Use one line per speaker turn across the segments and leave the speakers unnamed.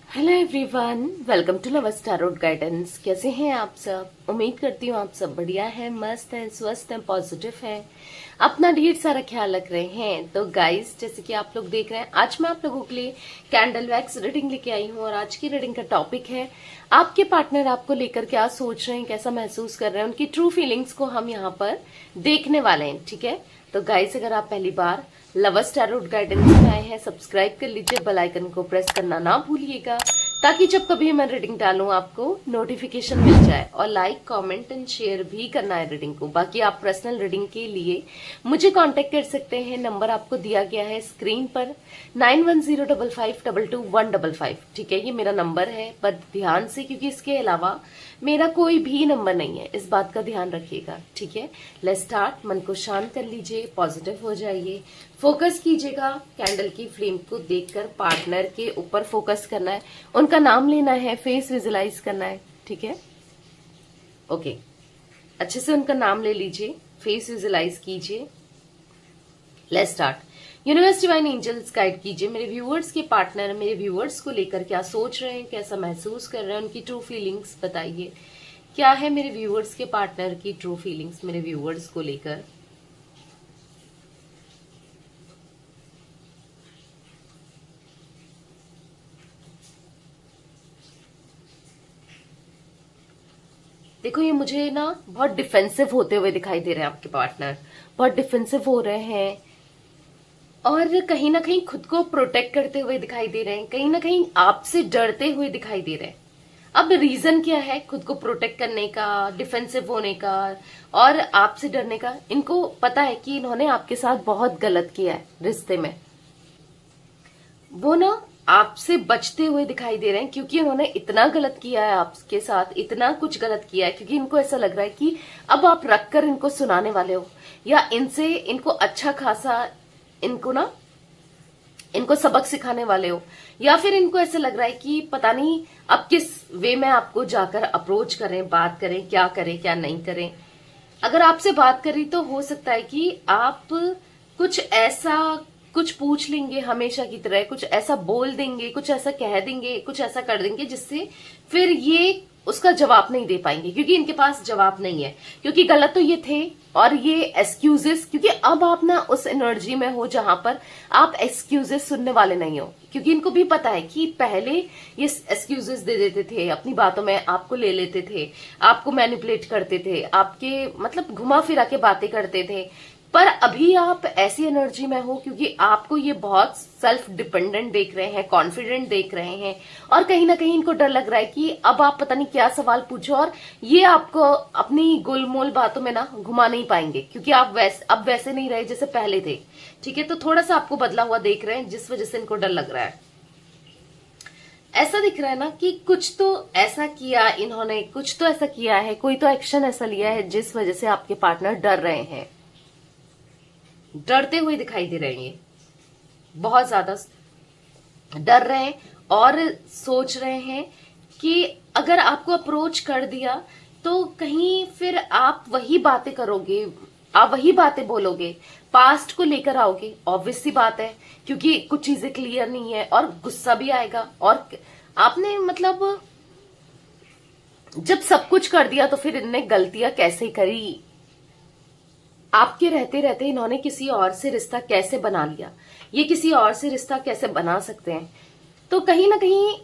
Hello everyone, welcome to lovers tarot guidance. कैसे हैं आप सब? उम्मीद करती हूँ आप सब बढ़िया हैं, मस्त हैं, स्वस्थ हैं, पॉजिटिव हैं, अपना ढेर सारा ख्याल रख रहे हैं। तो गाइस, जैसे कि आप लोग देख रहे हैं, आज मैं आप लोगों के लिए कैंडल वैक्स रीडिंग लेके आई हूँ और आज की रीडिंग का टॉपिक है आपके पार्टनर आपको लेकर क्या सोच रहे हैं, कैसा महसूस कर रहे हैं, उनकी ट्रू फीलिंग्स को हम यहाँ पर देखने वाले हैं। ठीक है, तो गाइस, अगर आप पहली बार लवर्स टैरोट गाइडेंस में आए हैं, सब्सक्राइब कर लीजिए, बेल आइकन को प्रेस करना ना भूलिएगा ताकि जब कभी मैं रीडिंग डालूं आपको नोटिफिकेशन मिल जाए। और लाइक, कमेंट एंड शेयर भी करना है रीडिंग को। बाकी आप पर्सनल रीडिंग के लिए मुझे कांटेक्ट कर सकते हैं, नंबर आपको दिया गया है स्क्रीन पर 9105522155। ठीक है, ये मेरा नंबर है, पर ध्यान से, क्योंकि इसके अलावा मेरा कोई भी नंबर नहीं है, इस बात का ध्यान रखिएगा। ठीक है, लेट्स स्टार्ट। मन को शांत कर लीजिए, पॉजिटिव हो जाइए, फोकस कीजिएगा कैंडल की फ्लेम को देखकर। पार्टनर के ऊपर फोकस करना है, उनका नाम लेना है, फेस विजुलाइज करना है। ठीक है, ओके, अच्छे से उनका नाम ले लीजिए, फेस विजुलाइज कीजिए। Let's start. Universe, divine angels guide कीजिए मेरे व्यूअर्स के पार्टनर मेरे व्यूअर्स को लेकर क्या सोच रहे हैं, कैसा महसूस कर रहे हैं, उनकी ट्रू फीलिंग्स बताइए। क्या है मेरे व्यूअर्स के पार्टनर की ट्रू फीलिंग्स मेरे व्यूअर्स को लेकर? देखो, ये मुझे ना बहुत डिफेंसिव होते हुए दिखाई दे रहे हैं। आपके पार्टनर बहुत डिफेंसिव हो रहे हैं और कहीं ना कहीं खुद को प्रोटेक्ट करते हुए दिखाई दे रहे हैं, कहीं ना कहीं आपसे डरते हुए दिखाई दे रहे हैं। अब रीजन क्या है खुद को प्रोटेक्ट करने का, डिफेंसिव होने का और आपसे डरने का? इनको पता है कि इन्होंने आपके साथ बहुत गलत किया है रिश्ते में। वो ना आपसे बचते हुए दिखाई दे रहे हैं क्योंकि उन्होंने इतना गलत किया है आपके साथ, इतना कुछ गलत किया है, क्योंकि इनको ऐसा लग रहा है कि अब आप रख कर इनको सुनाने वाले हो, या इनसे इनको अच्छा खासा इनको सबक सिखाने वाले हो, या फिर इनको ऐसा लग रहा है कि पता नहीं अब किस वे में आपको जाकर अप्रोच करें, बात करें, क्या नहीं करें। अगर आपसे बात करी तो हो सकता है कि आप कुछ पूछ लेंगे, हमेशा की तरह कुछ ऐसा बोल देंगे, कुछ ऐसा कह देंगे, कुछ ऐसा कर देंगे जिससे फिर ये उसका जवाब नहीं दे पाएंगे, क्योंकि इनके पास जवाब नहीं है। क्योंकि गलत तो ये थे और ये एक्सक्यूजेस, क्योंकि अब आप ना उस एनर्जी में हो जहां पर आप एक्सक्यूजेस सुनने वाले नहीं हो। क्योंकि इनको भी पता है कि पहले ये एक्सक्यूजेस दे देते थे, अपनी बातों में आपको ले लेते थे, आपको मैनिपुलेट करते थे, आपके मतलब घुमा फिरा के बातें करते थे। पर अभी आप ऐसी एनर्जी में हो क्योंकि आपको ये बहुत सेल्फ डिपेंडेंट देख रहे हैं, कॉन्फिडेंट देख रहे हैं, और कहीं ना कहीं इनको डर लग रहा है कि अब आप पता नहीं क्या सवाल पूछो और ये आपको अपनी गोलमोल बातों में ना घुमा नहीं पाएंगे, क्योंकि आप अब वैसे नहीं रहे जैसे पहले थे। ठीक है, तो थोड़ा सा आपको बदला हुआ देख रहे हैं, जिस वजह से इनको डर लग रहा है। ऐसा दिख रहा है ना कि कुछ तो ऐसा किया इन्होंने, कुछ तो ऐसा किया है, कोई तो एक्शन ऐसा लिया है जिस वजह से आपके पार्टनर डर रहे हैं, डरते हुए दिखाई दे रहे हैं। ये बहुत ज्यादा डर रहे हैं और सोच रहे हैं कि अगर आपको अप्रोच कर दिया तो कहीं फिर आप वही बातें करोगे, आप वही बातें बोलोगे, पास्ट को लेकर आओगे। ऑब्वियस सी बात है, क्योंकि कुछ चीजें क्लियर नहीं है और गुस्सा भी आएगा। और आपने मतलब जब सब कुछ कर दिया तो फिर इनने गलतियां कैसे करी? आपके रहते रहते इन्होंने किसी और से रिश्ता कैसे बना लिया? ये किसी और से रिश्ता कैसे बना सकते हैं? तो कहीं ना कहीं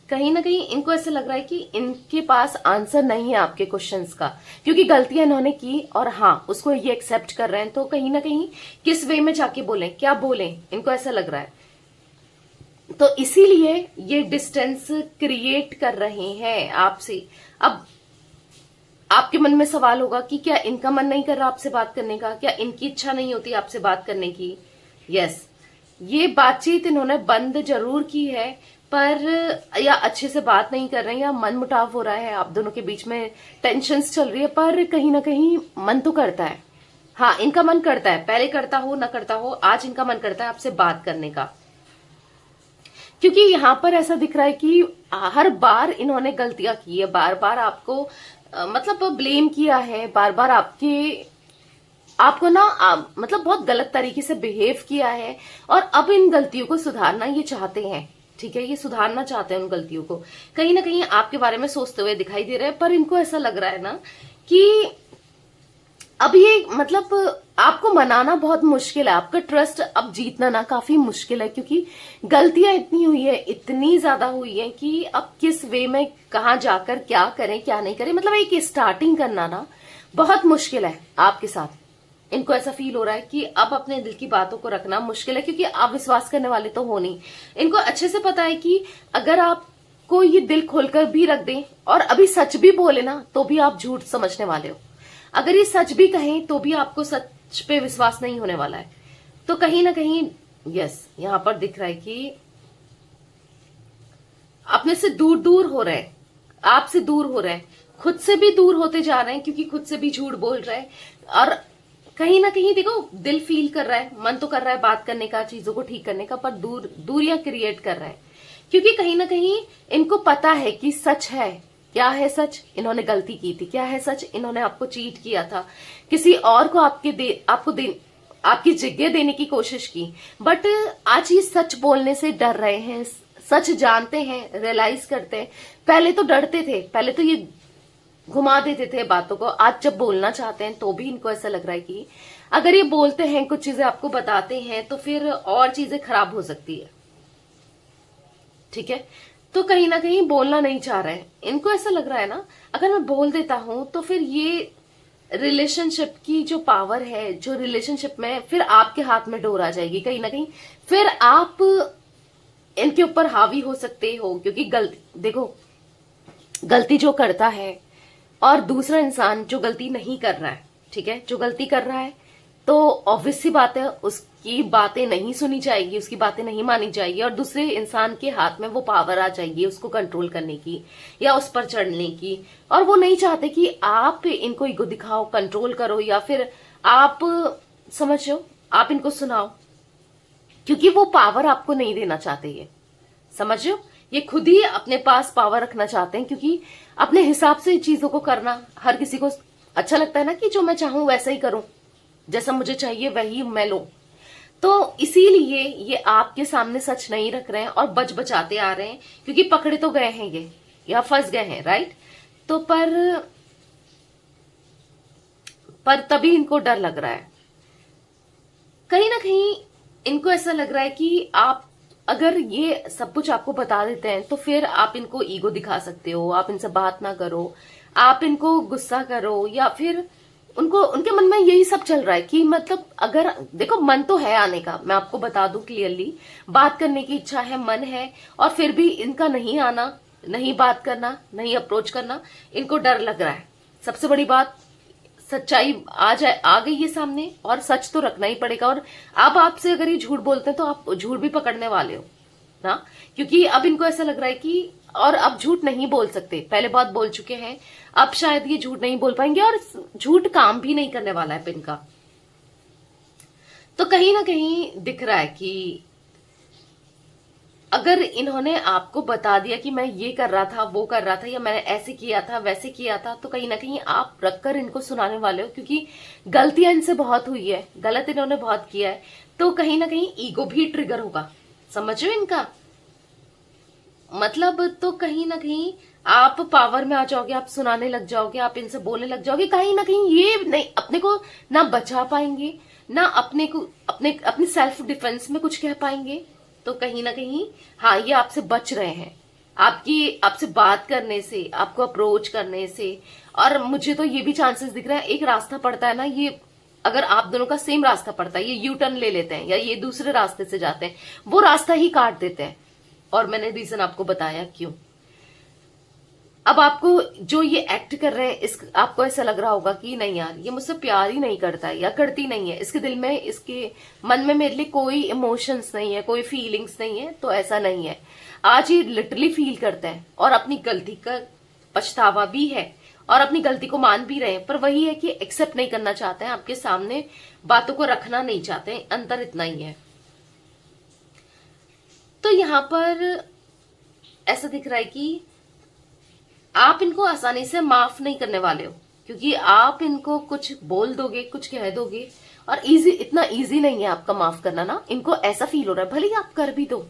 कहीं ना कहीं इनको ऐसा लग रहा है कि इनके पास आंसर नहीं है आपके क्वेश्चंस का, क्योंकि गलतियां इन्होंने की और हाँ, उसको ये एक्सेप्ट कर रहे हैं। तो कहीं ना कहीं किस वे में जाके बोलें, क्या बोलें, इनको ऐसा लग रहा है। तो इसीलिए ये डिस्टेंस क्रिएट कर रहे हैं आपसे। अब आपके मन में सवाल होगा कि क्या इनका मन नहीं कर रहा आपसे बात करने का, क्या इनकी इच्छा नहीं होती आपसे बात करने की? यस, ये बातचीत इन्होंने बंद जरूर की है, पर या अच्छे से बात नहीं कर रहे हैं, या मन मुटाव हो रहा है, आप दोनों के बीच में टेंशन्स चल रही है, पर कहीं ना कहीं मन तो करता है। हाँ, इनका मन करता है, पहले करता हो ना करता हो, आज इनका मन करता है आपसे बात करने का। क्योंकि यहां पर ऐसा दिख रहा है कि हर बार इन्होंने गलतियां की है, बार बार आपको मतलब ब्लेम किया है, बार बार आपको ना मतलब बहुत गलत तरीके से बिहेव किया है, और अब इन गलतियों को सुधारना ये चाहते हैं। ठीक है, ये सुधारना चाहते हैं उन गलतियों को, कहीं ना कहीं आपके बारे में सोचते हुए दिखाई दे रहे हैं। पर इनको ऐसा लग रहा है ना कि अब ये मतलब आपको मनाना बहुत मुश्किल है, आपका ट्रस्ट अब जीतना ना काफी मुश्किल है, क्योंकि गलतियां इतनी हुई है, इतनी ज्यादा हुई है कि अब किस वे में कहाँ जाकर क्या करें क्या नहीं करें, मतलब एक स्टार्टिंग करना ना बहुत मुश्किल है आपके साथ। इनको ऐसा फील हो रहा है कि अब अपने दिल की बातों को रखना मुश्किल है, क्योंकि आप विश्वास करने वाले तो हो नहीं। इनको अच्छे से पता है कि अगर आपको ये दिल खोलकर भी रख दें और अभी सच भी बोले ना तो भी आप झूठ समझने वाले हो, अगर ये सच भी कहें तो भी आपको सच पे विश्वास नहीं होने वाला है। तो कहीं ना कहीं यस, यहां पर दिख रहा है कि अपने से दूर दूर हो रहे हैं, आपसे दूर हो रहे हैं, खुद से भी दूर होते जा रहे हैं, क्योंकि खुद से भी झूठ बोल रहे हैं। और कहीं ना कहीं देखो, दिल फील कर रहा है, मन तो कर रहा है बात करने का, चीजों को ठीक करने का, पर दूरियां क्रिएट कर रहा है, क्योंकि कहीं ना कहीं इनको पता है कि सच है। क्या है सच? इन्होंने गलती की थी। क्या है सच? इन्होंने आपको चीट किया था, किसी और को आपकी जगह देने की कोशिश की। बट आज ये सच बोलने से डर रहे हैं, सच जानते हैं, रियलाइज करते हैं। पहले तो डरते थे, पहले तो ये घुमा देते थे बातों को, आज जब बोलना चाहते हैं तो भी इनको ऐसा लग रहा है कि अगर ये बोलते हैं, कुछ चीजें आपको बताते हैं, तो फिर और चीजें खराब हो सकती है। ठीक है, तो कहीं ना कहीं बोलना नहीं चाह रहे हैं। इनको ऐसा लग रहा है ना, अगर मैं बोल देता हूं तो फिर ये रिलेशनशिप की जो पावर है, जो रिलेशनशिप में फिर आपके हाथ में डोर आ जाएगी कहीं ना कहीं, फिर आप इनके ऊपर हावी हो सकते हो। क्योंकि देखो, गलती जो करता है और दूसरा इंसान जो गलती नहीं कर रहा है, ठीक है, जो गलती कर रहा है, तो ऑब्वियस सी बात है उसकी बातें नहीं सुनी जाएगी, उसकी बातें नहीं मानी जाएगी, और दूसरे इंसान के हाथ में वो पावर आ जाएगी उसको कंट्रोल करने की या उस पर चढ़ने की। और वो नहीं चाहते कि आप इनको ईगो दिखाओ, कंट्रोल करो, या फिर आप समझो आप इनको सुनाओ, क्योंकि वो पावर आपको नहीं देना चाहते। ये समझो, ये खुद ही अपने पास पावर रखना चाहते हैं, क्योंकि अपने हिसाब से चीजों को करना हर किसी को अच्छा लगता है ना, कि जो मैं चाहूं वैसा ही करूं, जैसा मुझे चाहिए वही मैं लूं। तो इसीलिए ये आपके सामने सच नहीं रख रहे हैं और बचाते आ रहे हैं, क्योंकि पकड़े तो गए हैं ये, या फंस गए हैं, राइट। तो पर तभी इनको डर लग रहा है, कहीं ना कहीं इनको ऐसा लग रहा है कि आप अगर ये सब कुछ आपको बता देते हैं तो फिर आप इनको ईगो दिखा सकते हो, आप इनसे बात ना करो, आप इनको गुस्सा करो, या फिर उनके मन में यही सब चल रहा है कि मतलब अगर देखो, मन तो है आने का, मैं आपको बता दूं क्लियरली, बात करने की इच्छा है, मन है, और फिर भी इनका नहीं आना, नहीं बात करना, नहीं अप्रोच करना, इनको डर लग रहा है। सबसे बड़ी बात, सच्चाई आ गई है सामने, और सच तो रखना ही पड़ेगा। और अब आपसे अगर ये झूठ बोलते हैं तो आप झूठ भी पकड़ने वाले हो ना, क्योंकि अब इनको ऐसा लग रहा है कि और अब झूठ नहीं बोल सकते, पहले बहुत बोल चुके हैं, अब शायद ये झूठ नहीं बोल पाएंगे, और झूठ काम भी नहीं करने वाला है इनका। तो कहीं ना कहीं दिख रहा है कि अगर इन्होंने आपको बता दिया कि मैं ये कर रहा था, वो कर रहा था, या मैंने ऐसे किया था, वैसे किया था, तो कहीं ना कहीं आप रखकर इनको सुनाने वाले हो, क्योंकि गलतियां इनसे बहुत हुई है, गलत इन्होंने बहुत किया है। तो कहीं ना कहीं ईगो भी ट्रिगर होगा, समझो इनका मतलब। तो कहीं ना कहीं आप पावर में आ जाओगे, आप सुनाने लग जाओगे, आप इनसे बोलने लग जाओगे, कहीं ना कहीं ये नहीं अपने को ना बचा पाएंगे, ना अपनी सेल्फ डिफेंस में कुछ कह पाएंगे। तो कहीं ना कहीं हाँ, ये आपसे बच रहे हैं, आपसे बात करने से, आपको अप्रोच करने से। और मुझे तो ये भी चांसेस दिख रहा है, एक रास्ता पड़ता है ना, ये अगर आप दोनों का सेम रास्ता पड़ता है, ये यू टर्न ले लेते हैं या ये दूसरे रास्ते से जाते हैं, वो रास्ता ही काट देते हैं। और मैंने रीजन आपको बताया क्यों। अब आपको जो ये एक्ट कर रहे हैं, आपको ऐसा लग रहा होगा कि नहीं यार, ये मुझसे प्यार ही नहीं करता है या करती नहीं है, इसके दिल में, इसके मन में मेरे लिए कोई इमोशंस नहीं है, कोई फीलिंग्स नहीं है। तो ऐसा नहीं है, आज ये लिटरली फील करते हैं और अपनी गलती का पछतावा भी है और अपनी गलती को मान भी रहे हैं, पर वही है कि एक्सेप्ट नहीं करना चाहते हैं, आपके सामने बातों को रखना नहीं चाहते हैं, अंतर इतना ही है। तो यहां पर ऐसा दिख रहा है कि आप इनको आसानी से माफ नहीं करने वाले हो, क्योंकि आप इनको कुछ बोल दोगे, कुछ कह दोगे, और इतना इजी नहीं है आपका माफ करना ना। इनको ऐसा फील हो रहा है, भले ही आप कर भी दो,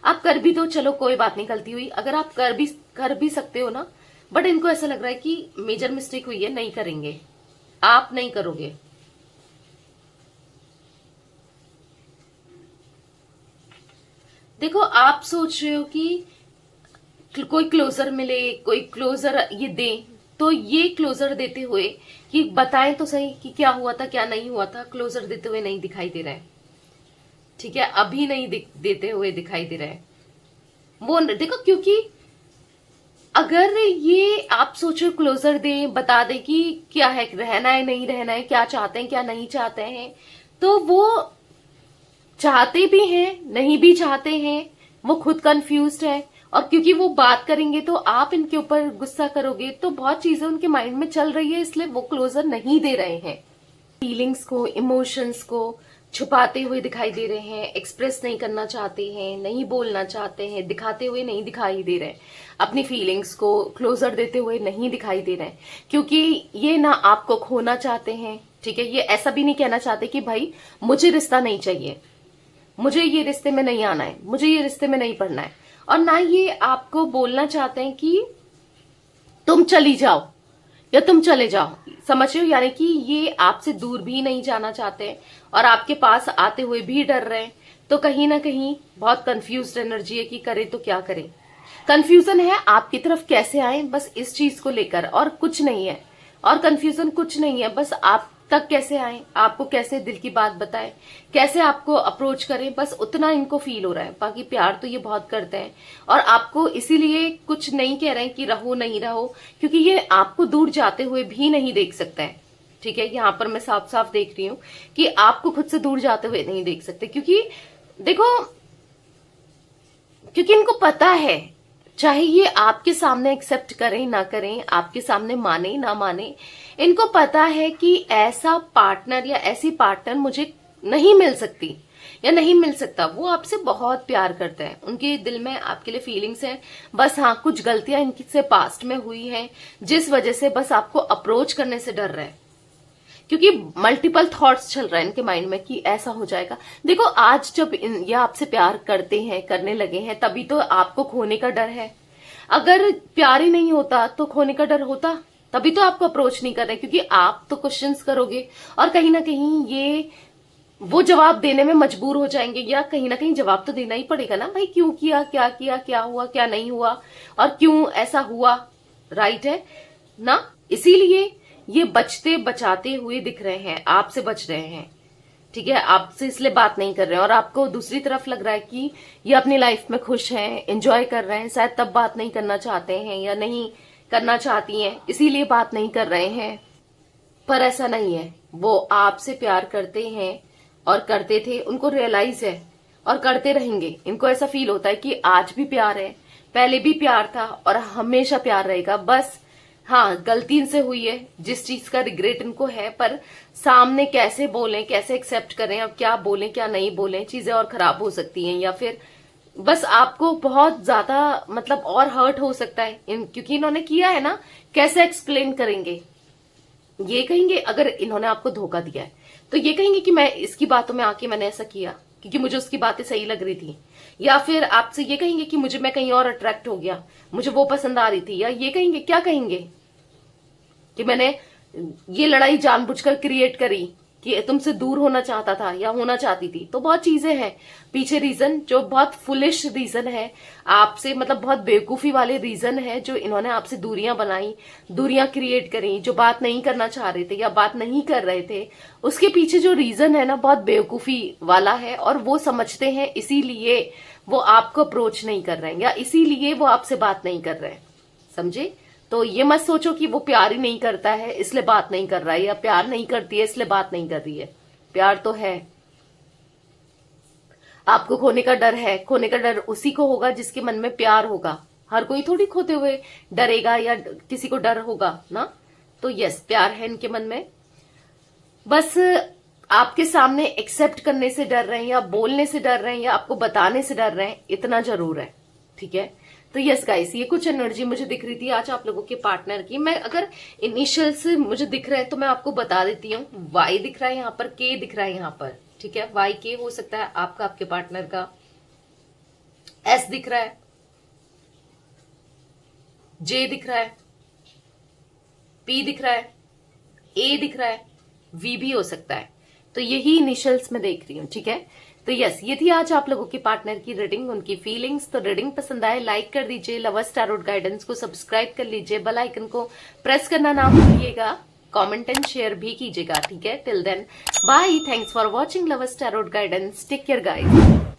आप कर भी दो, चलो कोई बात नहीं, गलती हुई, अगर आप कर भी सकते हो ना, बट इनको ऐसा लग रहा है कि मेजर मिस्टेक हुई है, नहीं करेंगे, आप नहीं करोगे। देखो आप सोच रहे हो कि कोई क्लोजर मिले, कोई क्लोजर ये दे, तो ये क्लोजर देते हुए कि बताएं तो सही कि क्या हुआ था क्या नहीं हुआ था, क्लोजर देते हुए नहीं दिखाई दे रहा है, ठीक है, अभी नहीं देते हुए दिखाई दे रहा है वो। देखो क्योंकि अगर ये आप सोचो क्लोजर दे, बता दे कि क्या है, रहना है नहीं रहना है, क्या चाहते हैं क्या नहीं चाहते हैं, तो वो चाहते भी हैं नहीं भी चाहते हैं, वो खुद कंफ्यूज्ड है, और क्योंकि वो बात करेंगे तो आप इनके ऊपर गुस्सा करोगे, तो बहुत चीजें उनके माइंड में चल रही है, इसलिए वो क्लोजर नहीं दे रहे हैं। फीलिंग्स को, इमोशंस को छुपाते हुए दिखाई दे रहे हैं, एक्सप्रेस नहीं करना चाहते हैं, नहीं बोलना चाहते हैं, दिखाते हुए नहीं दिखाई दे रहे, अपनी फीलिंग्स को क्लोजर देते हुए नहीं दिखाई दे रहे, क्योंकि ये ना आपको खोना चाहते हैं, ठीक है, ये ऐसा भी नहीं कहना चाहते कि भाई मुझे रिश्ता नहीं चाहिए, मुझे ये रिश्ते में नहीं आना है, मुझे ये रिश्ते में नहीं पड़ना है, और ना ये आपको बोलना चाहते हैं कि तुम चली जाओ या तुम चले जाओ, समझ रहे हो, यानी कि ये आपसे दूर भी नहीं जाना चाहते और आपके पास आते हुए भी डर रहे हैं, तो कहीं ना कहीं बहुत कंफ्यूज्ड एनर्जी है कि करे तो क्या करें, कंफ्यूजन है आपकी तरफ कैसे आए, बस इस चीज को लेकर, और कुछ नहीं है, और कंफ्यूजन कुछ नहीं है, बस आप तक कैसे आए, आपको कैसे दिल की बात बताए, कैसे आपको अप्रोच करें, बस उतना इनको फील हो रहा है, बाकी प्यार तो ये बहुत करते हैं, और आपको इसीलिए कुछ नहीं कह रहे हैं कि रहो नहीं रहो, क्योंकि ये आपको दूर जाते हुए भी नहीं देख सकता है, ठीक है, यहाँ पर मैं साफ साफ देख रही हूँ कि आपको खुद से दूर जाते हुए नहीं देख सकते, क्योंकि देखो, क्योंकि इनको पता है, चाहे ये आपके सामने एक्सेप्ट करें ना करें, आपके सामने माने ना माने, इनको पता है कि ऐसा पार्टनर या ऐसी पार्टनर मुझे नहीं मिल सकती या नहीं मिल सकता, वो आपसे बहुत प्यार करते हैं, उनके दिल में आपके लिए फीलिंग्स हैं, बस हाँ कुछ गलतियां इनसे पास्ट में हुई हैं, जिस वजह से बस आपको अप्रोच करने से डर रहे हैं, क्योंकि मल्टीपल थॉट्स चल रहे हैं इनके माइंड में कि ऐसा हो जाएगा। देखो आज जब ये आपसे प्यार करते हैं, करने लगे हैं, तभी तो आपको खोने का डर है, अगर प्यार ही नहीं होता तो खोने का डर होता, तभी तो आपको अप्रोच नहीं कर रहे, क्योंकि आप तो क्वेश्चंस करोगे और कहीं ना कहीं ये वो जवाब देने में मजबूर हो जाएंगे, या कहीं ना कहीं जवाब तो देना ही पड़ेगा ना भाई, क्यों किया, क्या हुआ क्या नहीं हुआ, और क्यों ऐसा हुआ, राइट है ना, इसीलिए ये बचते बचाते हुए दिख रहे हैं, आपसे बच रहे हैं, ठीक है, आपसे इसलिए बात नहीं कर रहे हैं, और आपको दूसरी तरफ लग रहा है कि ये अपनी लाइफ में खुश हैं, एंजॉय कर रहे हैं, शायद तब बात नहीं करना चाहते हैं या नहीं करना चाहती हैं, इसीलिए बात नहीं कर रहे हैं, पर ऐसा नहीं है, वो आपसे प्यार करते हैं और करते थे, उनको रियलाइज है और करते रहेंगे, इनको ऐसा फील होता है कि आज भी प्यार है, पहले भी प्यार था और हमेशा प्यार रहेगा, बस हाँ गलती इनसे हुई है, जिस चीज का रिग्रेट इनको है, पर सामने कैसे बोलें, कैसे एक्सेप्ट करें, अब क्या बोलें क्या नहीं बोलें, चीजें और खराब हो सकती हैं, या फिर बस आपको बहुत ज्यादा मतलब और हर्ट हो सकता है क्योंकि इन्होंने किया है ना, कैसे एक्सप्लेन करेंगे, ये कहेंगे अगर इन्होंने आपको धोखा दिया है तो ये कहेंगे कि मैं इसकी बातों में आके मैंने ऐसा किया क्योंकि मुझे उसकी बातें सही लग रही थी, या फिर आपसे ये कहेंगे कि मैं कहीं और अट्रैक्ट हो गया, मुझे वो पसंद आ रही थी, या ये कहेंगे, क्या कहेंगे कि मैंने ये लड़ाई जानबूझकर क्रिएट करी कि तुमसे दूर होना चाहता था या होना चाहती थी, तो बहुत चीजें हैं पीछे रीजन, जो बहुत फुलिश रीजन है आपसे, मतलब बहुत बेवकूफी वाले रीजन है, जो इन्होंने आपसे दूरियां बनाई, दूरियां क्रिएट करी, जो बात नहीं करना चाह रहे थे या बात नहीं कर रहे थे, उसके पीछे जो रीजन है ना बहुत बेवकूफी वाला है, और वो समझते हैं, इसीलिए वो आपको अप्रोच नहीं कर रहे हैं, या इसीलिए वो आपसे बात नहीं कर रहे हैं, समझे। तो ये मत सोचो कि वो प्यार ही नहीं करता है इसलिए बात नहीं कर रहा है, या प्यार नहीं करती है इसलिए बात नहीं कर रही है, प्यार तो है, आपको खोने का डर है, खोने का डर उसी को होगा जिसके मन में प्यार होगा, हर कोई थोड़ी खोते हुए डरेगा या किसी को डर होगा ना, तो यस प्यार है इनके मन में, बस आपके सामने एक्सेप्ट करने से डर रहे हैं, या बोलने से डर रहे हैं, या आपको बताने से डर रहे हैं, इतना जरूर है, ठीक है। तो यस गाइस, ये कुछ एनर्जी मुझे दिख रही थी आज आप लोगों के पार्टनर की। मैं अगर इनिशियल से मुझे दिख रहा है तो मैं आपको बता देती हूँ, वाई दिख रहा है यहाँ पर, के दिख रहा है यहाँ पर, ठीक है, वाई के हो सकता है आपका, आपके पार्टनर का, एस दिख रहा है, जे दिख रहा है, पी दिख रहा है, ए दिख रहा है, वी भी हो सकता है। तो यही इनिशियल्स में देख रही हूं, ठीक है। तो यस, ये थी आज आप लोगों के पार्टनर की रीडिंग, उनकी फीलिंग्स। तो रीडिंग पसंद आए लाइक कर दीजिए, लवर्स टैरोट गाइडेंस को सब्सक्राइब कर लीजिए, बेल आइकन को प्रेस करना ना भूलिएगा, कमेंट एंड शेयर भी कीजिएगा, ठीक है। Till then bye, thanks for watching lovers tarot guidance, take care guys.